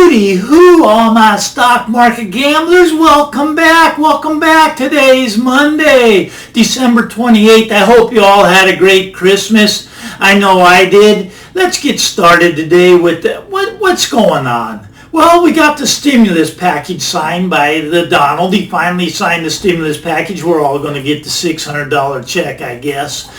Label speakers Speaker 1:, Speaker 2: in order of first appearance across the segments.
Speaker 1: Hooty hoo, all my stock market gamblers. Welcome back. Welcome back. Today's Monday, December 28th. I hope you all had a great Christmas. I know I did. Let's get started today with what's going on. Well, we got the stimulus package signed by the Donald. He finally signed the stimulus package. We're all going to get the $600 check, I guess.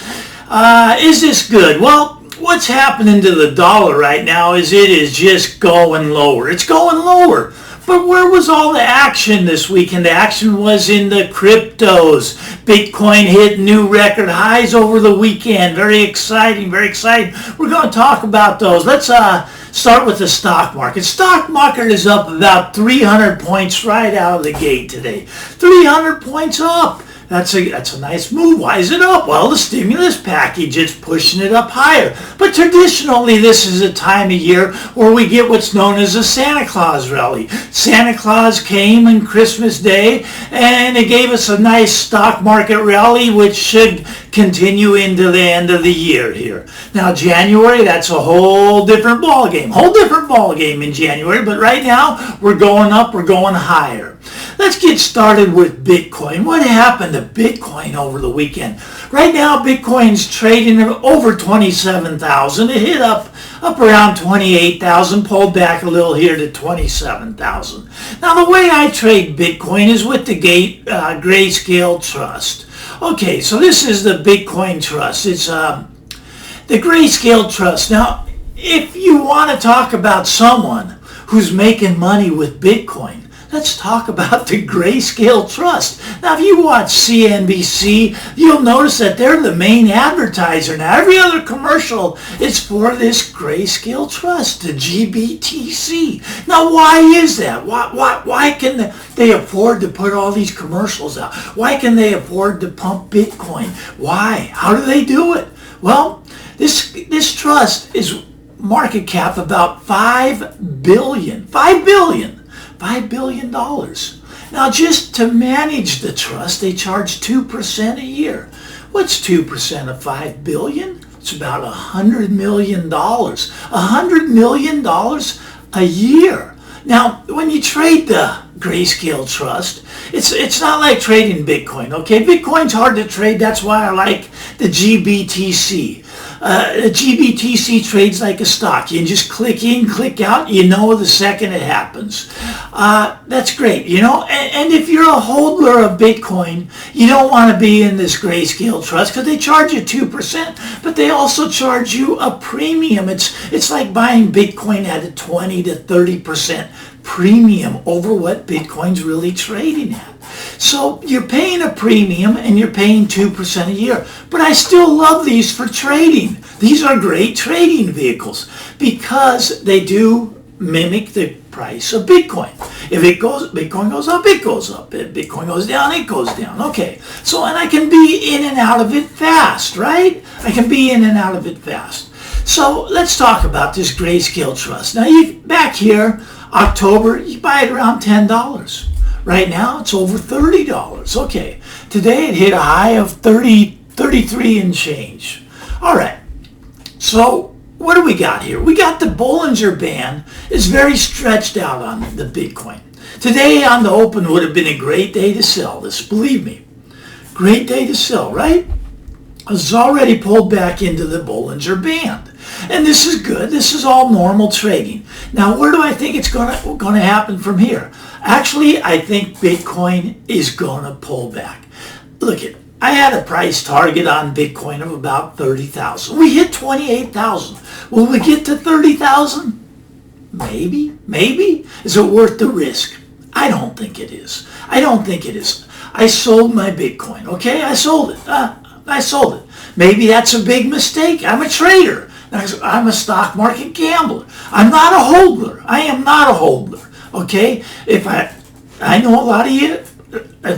Speaker 1: Is this good? Well, what's happening to the dollar right now is it is just going lower. It's going lower. But where was all the action this weekend? The action was in the cryptos. Bitcoin hit new record highs over the weekend. Very exciting, very exciting. We're going to talk about those. Let's start with the stock market. Stock market is up about 300 points right out of the gate today. 300 points up. That's a nice move. Why is it up? Well, the stimulus package is pushing it up higher. But traditionally, this is a time of year where we get what's known as a Santa Claus rally. Santa Claus came on Christmas Day, and it gave us a nice stock market rally, which should continue into the end of the year here. Now, January, that's a whole different ballgame. Whole different ballgame in January. But right now, we're going up. We're going higher. Let's get started with Bitcoin. What happened to Bitcoin over the weekend? Right now, Bitcoin's trading over 27,000. It hit up around 28,000, pulled back a little here to 27,000. Now, the way I trade Bitcoin is with the Grayscale Trust. Okay, so this is the Bitcoin Trust. It's the Grayscale Trust. Now, if you want to talk about someone who's making money with Bitcoin, let's talk about the Grayscale Trust. Now, if you watch CNBC, you'll notice that they're the main advertiser. Now, every other commercial is for this Grayscale Trust, the GBTC. Now, why is that? Why can they afford to put all these commercials out? Why can they afford to pump Bitcoin? Why? How do they do it? Well, this trust is market cap about $5 billion. $5 billion. Now, just to manage the trust, they charge 2% a year. What's 2% of $5 billion? It's about $100 million. $100 million a year. Now, when you trade the Grayscale Trust, it's not like trading Bitcoin, okay? Bitcoin's hard to trade. That's why I like the GBTC. The GBTC trades like a stock. You can just click in, click out. You know the second it happens. That's great, you know. And if you're a holder of Bitcoin, you don't want to be in this Grayscale Trust because they charge you 2%, but they also charge you a premium. It's like buying Bitcoin at a 20 to 30% premium over what Bitcoin's really trading at. So you're paying a premium and you're paying 2% a year. But I still love these for trading. These are great trading vehicles because they do mimic the price of Bitcoin. If Bitcoin goes up, it goes up. If Bitcoin goes down, it goes down. Okay. So, and I can be in and out of it fast, right? I can be in and out of it fast. So let's talk about this Grayscale Trust. Now, back here, October, you buy it around $10. Right now, it's over $30. Okay, today it hit a high of 33 and change. All right, so what do we got here? We got the Bollinger Band is very stretched out on the Bitcoin. Today on the open would have been a great day to sell this, believe me. Great day to sell, right? It's already pulled back into the Bollinger Band. And this is good. This is all normal trading. Now, where do I think it's going to happen from here? Actually, I think Bitcoin is going to pull back. Look, I had a price target on Bitcoin of about 30,000. We hit 28,000. Will we get to 30,000? Maybe. Is it worth the risk? I don't think it is. I sold my Bitcoin, okay? I sold it. Maybe that's a big mistake. I'm a trader. I'm a stock market gambler. I'm not a holder. I am not a holder. Okay? If I know a lot of you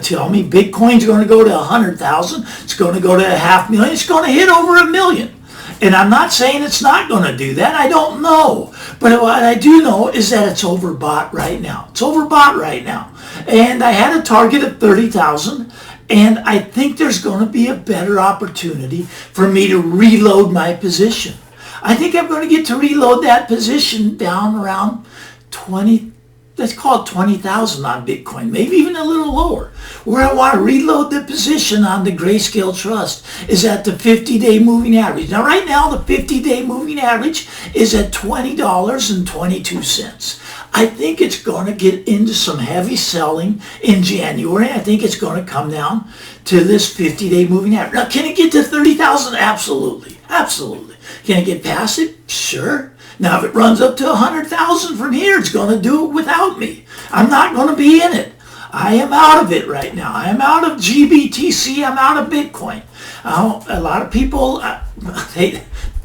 Speaker 1: tell me Bitcoin's going to go to 100,000. It's going to go to 500,000. It's going to hit over 1 million. And I'm not saying it's not going to do that. I don't know. But what I do know is that it's overbought right now. And I had a target of 30,000. And I think there's going to be a better opportunity for me to reload my position. I think I'm going to get to reload that position down around let's call it 20,000 on Bitcoin, maybe even a little lower. Where I want to reload the position on the Grayscale Trust is at the 50-day moving average. Now, right now, the 50-day moving average is at $20.22. I think it's going to get into some heavy selling in January. I think it's going to come down to this 50-day moving average. Now, can it get to 30,000? Absolutely. Absolutely. Can it get past it? Sure. Now, if it runs up to 100,000 from here, it's going to do it without me. I'm not going to be in it. I am out of it right now. I am out of GBTC. I'm out of Bitcoin. A lot of people,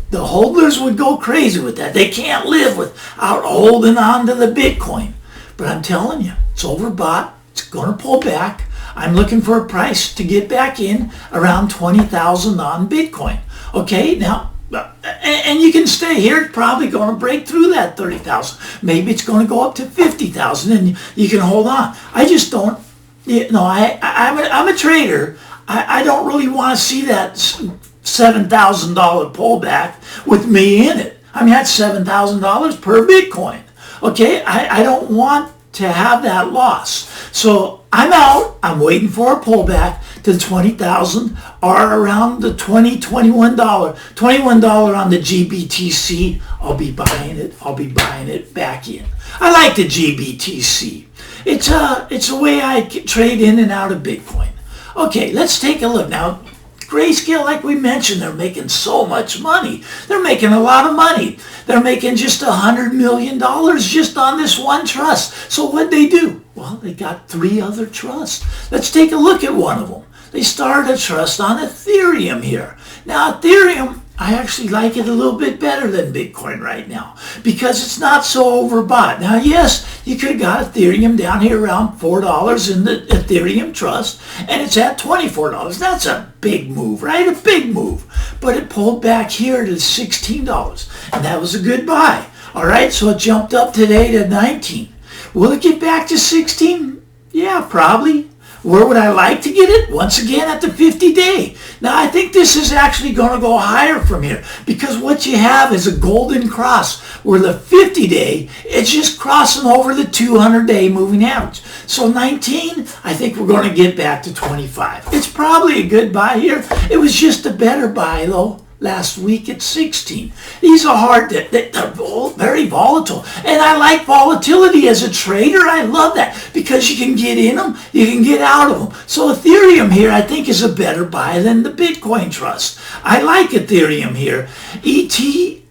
Speaker 1: the holders would go crazy with that. They can't live without holding on to the Bitcoin. But I'm telling you, it's overbought. It's going to pull back. I'm looking for a price to get back in around 20,000 on Bitcoin. Okay, now, and you can stay here. It's probably going to break through that 30,000. Maybe it's going to go up to 50,000, and you can hold on. I just don't. I'm a trader. I don't really want to see that $7,000 pullback with me in it. I mean, that's $7,000 per Bitcoin. Okay, I don't want to have that loss. So I'm out. I'm waiting for a pullback to 20,000 or around the $21 on the GBTC. I'll be buying it back in. I like the GBTC. It's a way I trade in and out of Bitcoin. Okay, let's take a look now. Grayscale, like we mentioned, they're making so much money. They're making a lot of money. They're making just $100 million just on this one trust. So what'd they do? Well, they got 3 other trusts. Let's take a look at one of them. They started a trust on Ethereum here. Now, Ethereum, I actually like it a little bit better than Bitcoin right now because it's not so overbought. Now, yes, you could have got Ethereum down here around $4 in the Ethereum Trust, and it's at $24. That's a big move, right? A big move. But it pulled back here to $16, and that was a good buy. All right, so it jumped up today to 19. Will it get back to 16? Yeah, probably. Where would I like to get it? Once again, at the 50-day. Now, I think this is actually going to go higher from here because what you have is a golden cross where the 50-day, it's just crossing over the 200-day moving average. So 19, I think we're going to get back to 25. It's probably a good buy here. It was just a better buy, though, last week at 16. These are hard, they're very volatile. And I like volatility as a trader. I love that because you can get in them, you can get out of them. So Ethereum here, I think, is a better buy than the Bitcoin Trust. I like Ethereum here. ETHE,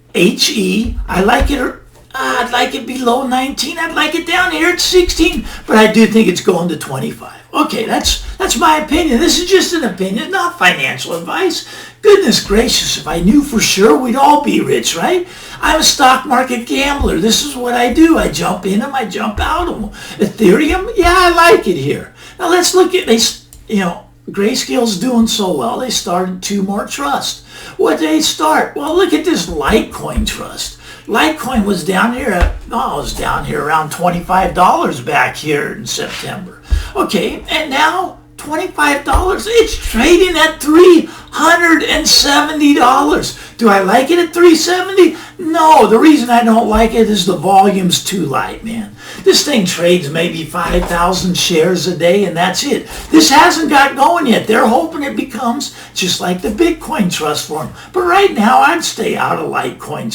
Speaker 1: I like it. I'd like it below 19. I'd like it down here at 16. But I do think it's going to 25. Okay, that's my opinion. This is just an opinion, not financial advice. Goodness gracious, if I knew for sure, we'd all be rich, right? I'm a stock market gambler. This is what I do. I jump in them, I jump out of them. Ethereum, yeah, I like it here. Now let's look at, Grayscale's doing so well, they started 2 more trusts. What did they start? Well, look at this Litecoin trust. Litecoin was down here around $25 back here in September. Okay, and now $25. It's trading at $370. Do I like it at $370? No, the reason I don't like it is the volume's too light, man. This thing trades maybe 5,000 shares a day, and that's it. This hasn't got going yet. They're hoping it becomes just like the Bitcoin Trust for them. But right now, I'd stay out of Litecoin.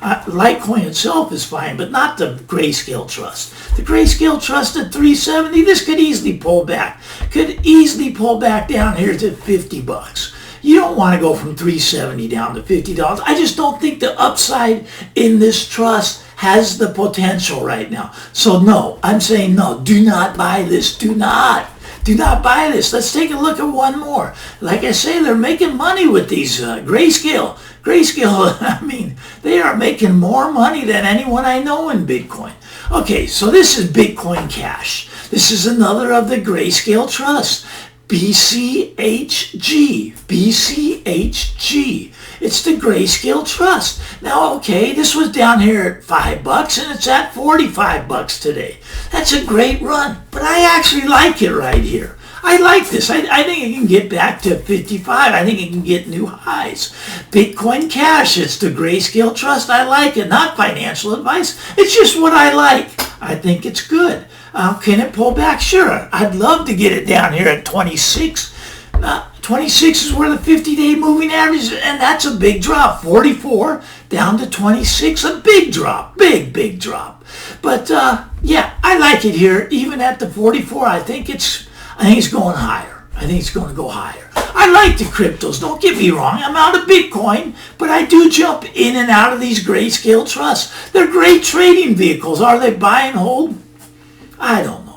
Speaker 1: Litecoin itself is fine, but not the Grayscale Trust. The Grayscale Trust at $370, this could easily pull back. Could easily pull back down here to $50. You don't want to go from $370 down to $50. I just don't think the upside in this trust has the potential right now. So no, I'm saying no, do not buy this. Do not buy this. Let's take a look at one more. Like I say, they're making money with these Grayscale. Grayscale, I mean, they are making more money than anyone I know in Bitcoin. Okay, so this is Bitcoin Cash. This is another of the Grayscale Trust. BCHG. It's the Grayscale Trust. Now, okay, this was down here at $5 and it's at $45 today. That's a great run, but I actually like it right here. I like this. I think it can get back to 55. I think it can get new highs. Bitcoin Cash, it's the Grayscale Trust. I like it. Not financial advice. It's just what I like. I think it's good. Can it pull back? Sure. I'd love to get it down here at 26. 26 is where the 50-day moving average is, and that's a big drop. 44 down to 26, a big drop. Big drop. But yeah, I like it here. Even at the 44, I think it's going higher. I think it's going to go higher. I like the cryptos. Don't get me wrong. I'm out of Bitcoin, but I do jump in and out of these Grayscale trusts. They're great trading vehicles. Are they buy and hold? I don't know.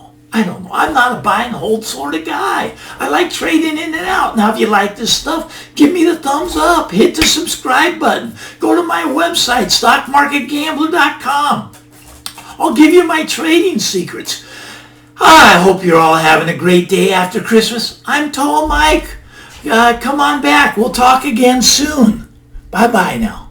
Speaker 1: I'm not a buy and hold sort of guy. I like trading in and out. Now, if you like this stuff, give me the thumbs up. Hit the subscribe button. Go to my website, stockmarketgambler.com. I'll give you my trading secrets. I hope you're all having a great day after Christmas. I'm Tall Mike. Come on back. We'll talk again soon. Bye-bye now.